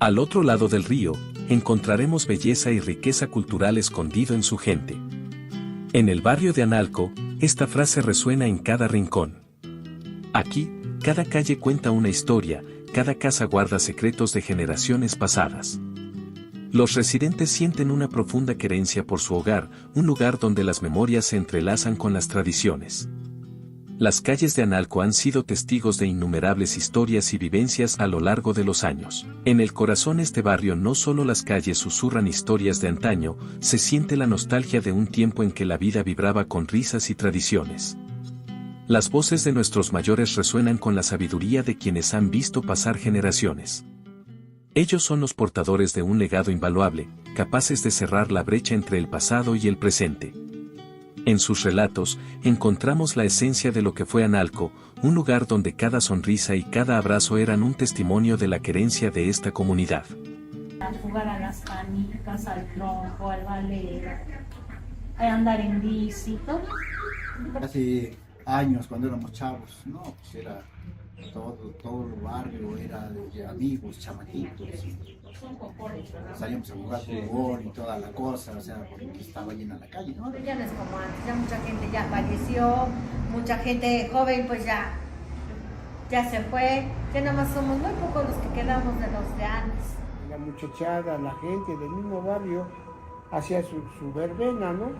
Al otro lado del río, encontraremos belleza y riqueza cultural escondido en su gente. En el barrio de Analco, esta frase resuena en cada rincón. Aquí, cada calle cuenta una historia, cada casa guarda secretos de generaciones pasadas. Los residentes sienten una profunda querencia por su hogar, un lugar donde las memorias se entrelazan con las tradiciones. Las calles de Analco han sido testigos de innumerables historias y vivencias a lo largo de los años. En el corazón de este barrio no solo las calles susurran historias de antaño, se siente la nostalgia de un tiempo en que la vida vibraba con risas y tradiciones. Las voces de nuestros mayores resuenan con la sabiduría de quienes han visto pasar generaciones. Ellos son los portadores de un legado invaluable, capaces de cerrar la brecha entre el pasado y el presente. En sus relatos, encontramos la esencia de lo que fue Analco, un lugar donde cada sonrisa y cada abrazo eran un testimonio de la querencia de esta comunidad. A jugar a las canicas, al trompo, al ballet, a andar en bici, todo. Hace años, cuando éramos chavos, no, pues era todo el barrio, era de amigos, chamaquitos. Salíamos a jugar fútbol y toda la cosa, o sea, porque estaba llena la calle, ¿no? Ya no es como antes, ya mucha gente ya falleció, mucha gente joven pues ya se fue, ya nada más somos muy pocos los que quedamos de los de antes. La muchachada, la gente del mismo barrio hacía su verbena, ¿no?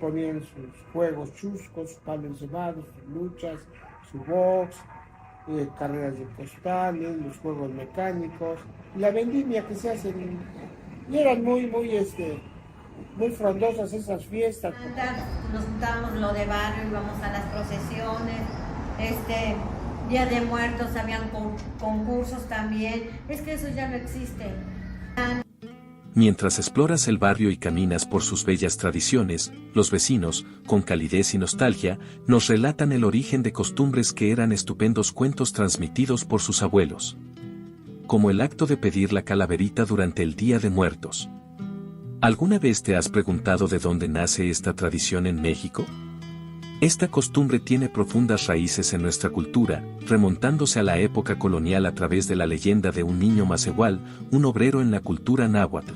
Ponían sus juegos chuscos, sus palos encebados, sus luchas, su box, carreras de postales, los juegos mecánicos, la vendimia que se hacen, y eran muy frondosas esas fiestas. Nos juntábamos lo de barrio, íbamos a las procesiones, Día de Muertos, habían concursos también, es que eso ya no existe. Mientras exploras el barrio y caminas por sus bellas tradiciones, los vecinos, con calidez y nostalgia, nos relatan el origen de costumbres que eran estupendos cuentos transmitidos por sus abuelos. Como el acto de pedir la calaverita durante el Día de Muertos. ¿Alguna vez te has preguntado de dónde nace esta tradición en México? Esta costumbre tiene profundas raíces en nuestra cultura, remontándose a la época colonial a través de la leyenda de un niño macehual, un obrero en la cultura náhuatl.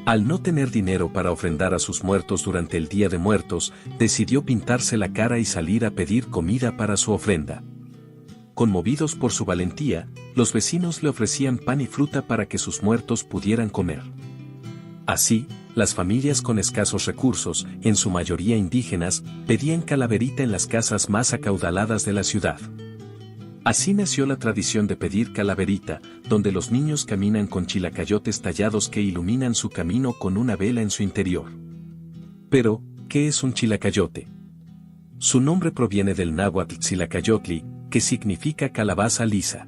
Al no tener dinero para ofrendar a sus muertos durante el Día de Muertos, decidió pintarse la cara y salir a pedir comida para su ofrenda. Conmovidos por su valentía, los vecinos le ofrecían pan y fruta para que sus muertos pudieran comer. Así, las familias con escasos recursos, en su mayoría indígenas, pedían calaverita en las casas más acaudaladas de la ciudad. Así nació la tradición de pedir calaverita, donde los niños caminan con chilacayotes tallados que iluminan su camino con una vela en su interior. Pero, ¿qué es un chilacayote? Su nombre proviene del náhuatl tzilacayotli, que significa calabaza lisa.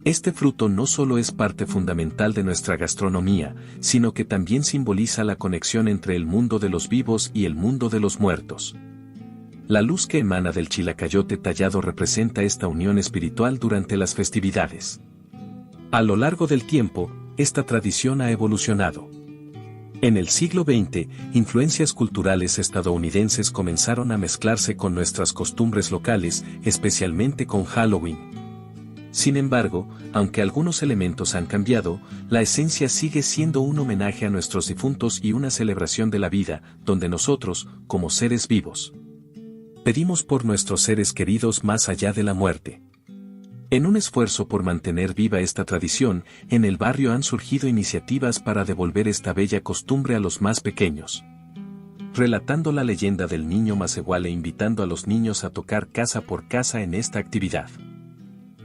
Este fruto no solo es parte fundamental de nuestra gastronomía, sino que también simboliza la conexión entre el mundo de los vivos y el mundo de los muertos. La luz que emana del chilacayote tallado representa esta unión espiritual durante las festividades. A lo largo del tiempo, esta tradición ha evolucionado. En el siglo XX, influencias culturales estadounidenses comenzaron a mezclarse con nuestras costumbres locales, especialmente con Halloween. Sin embargo, aunque algunos elementos han cambiado, la esencia sigue siendo un homenaje a nuestros difuntos y una celebración de la vida, donde nosotros, como seres vivos, pedimos por nuestros seres queridos más allá de la muerte. En un esfuerzo por mantener viva esta tradición, en el barrio han surgido iniciativas para devolver esta bella costumbre a los más pequeños. Relatando la leyenda del niño macehual e invitando a los niños a tocar casa por casa en esta actividad.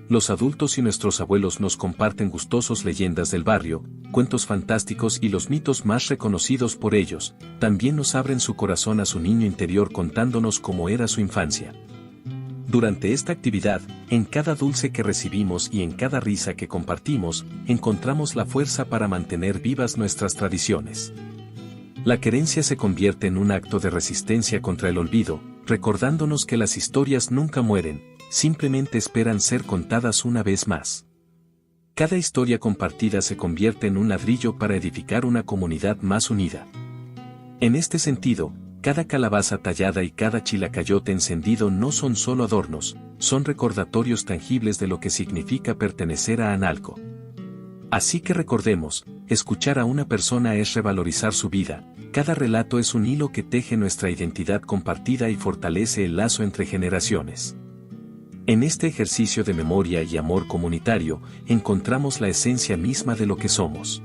Los adultos y nuestros abuelos nos comparten gustosos leyendas del barrio, cuentos fantásticos y los mitos más reconocidos por ellos, también nos abren su corazón a su niño interior contándonos cómo era su infancia. Durante esta actividad, en cada dulce que recibimos y en cada risa que compartimos, encontramos la fuerza para mantener vivas nuestras tradiciones. La querencia se convierte en un acto de resistencia contra el olvido, recordándonos que las historias nunca mueren, simplemente esperan ser contadas una vez más. Cada historia compartida se convierte en un ladrillo para edificar una comunidad más unida. En este sentido, cada calabaza tallada y cada chilacayote encendido no son solo adornos, son recordatorios tangibles de lo que significa pertenecer a Analco. Así que recordemos, escuchar a una persona es revalorizar su vida, cada relato es un hilo que teje nuestra identidad compartida y fortalece el lazo entre generaciones. En este ejercicio de memoria y amor comunitario, encontramos la esencia misma de lo que somos.